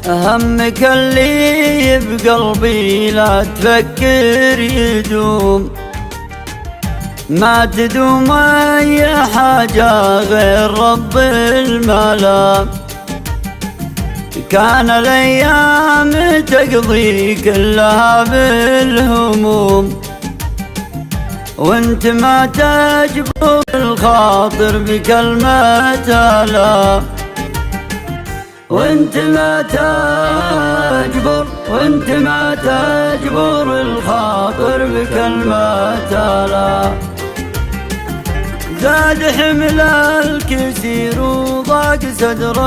همك اللي بقلبي لا تفكر يدوم، ما تدوم اي حاجة غير رب الملا. كان الايام تقضي كلها بالهموم، وانت ما تجبر الخاطر بكلمة لا. وانت ما تجبر الخاطر بكلمة لا. زاد حمل الكثير وضاق صدر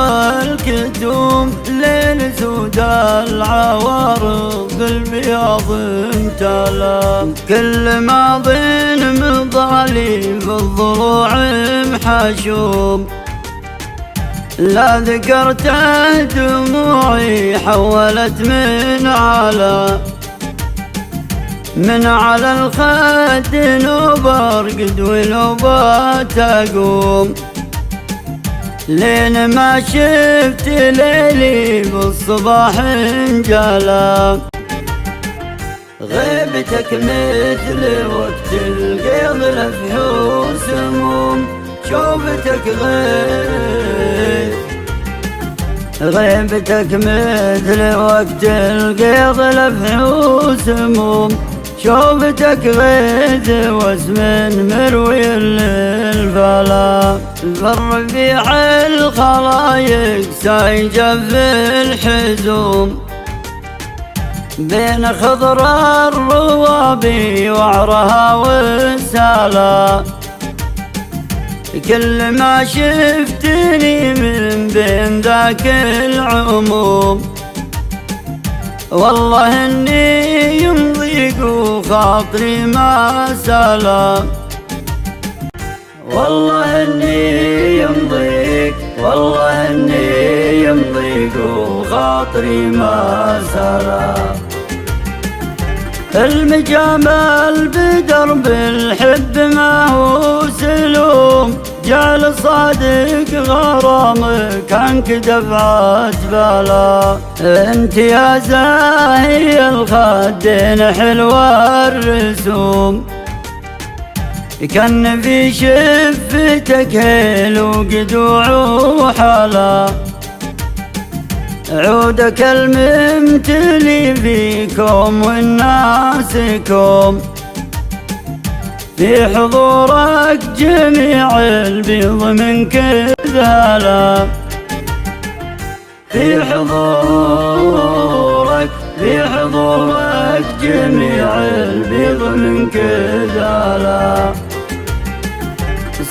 الكتوم، ليل سود العوارض البياض امتلا. كل ماض مضالي بالضلوع محشوم، لا ذكرته دموعي حولت من على الخد نوبر قد ونوبات اقوم، لين ما شفت ليلي بالصباح انجلى. غيبتك مثل وقت القيض لفه سموم، شوفتك غيبتك مثل وقت القيض لفه سموم، شوفتك غيث واسم مروي للفلا. بالربيع الخلايق سايجة في الحزوم، بين خضر الروابي وعرها والسلا. كل ما شفتني من بين ذاك العموم، والله اني يمضيق وخاطري ما سلا. والله اني يمضيق وخاطري ما سلا. المجامل بدرب الحب ما هو سلوم، جعل صادق غرامك عنك دفعة بلا. انت يا زاهي الخدين حلوة الرسوم، كان في شفتك هيل وقدوع وحلا. عودك الممتلي فيكم والناسكم، في حضورك جميع البيض من كذلا. في حضورك جميع البيض من كذلا.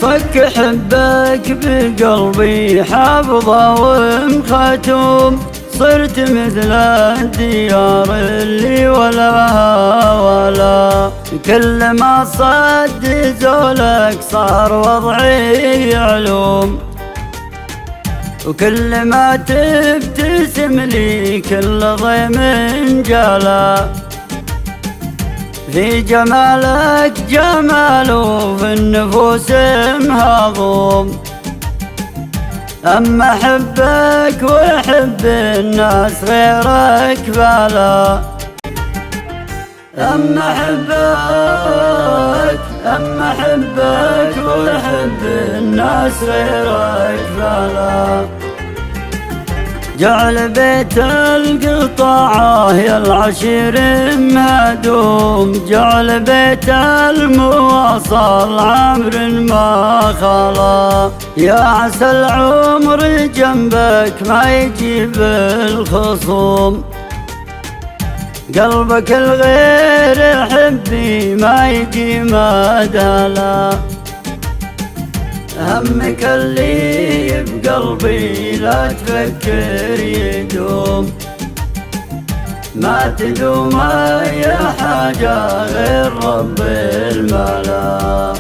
صك حبك بقلبي حافظه ومختوم، صرت مثل الديار اللي ولا. كل ما صد زولك صار وضعي علوم، وكل ما تبتسم لي كل ضيم جلا. في جمالك جمال وفي النفوس مهضوم، أما أحبك وأحب الناس غيرك بلا. أما أحبك وأحب الناس غيرك بلا. جعل بيت القطاعة يا العشير مهدوم، جعل بيت المواصل عمر ما خلا. يا عسى العمر جنبك ما يجيب الخصوم، قلبك الغير حبي ما يجي مدلا. همك اللي بقلبي لا تفكر يدوم، ما تدوم اي حاجة غير رب الملا.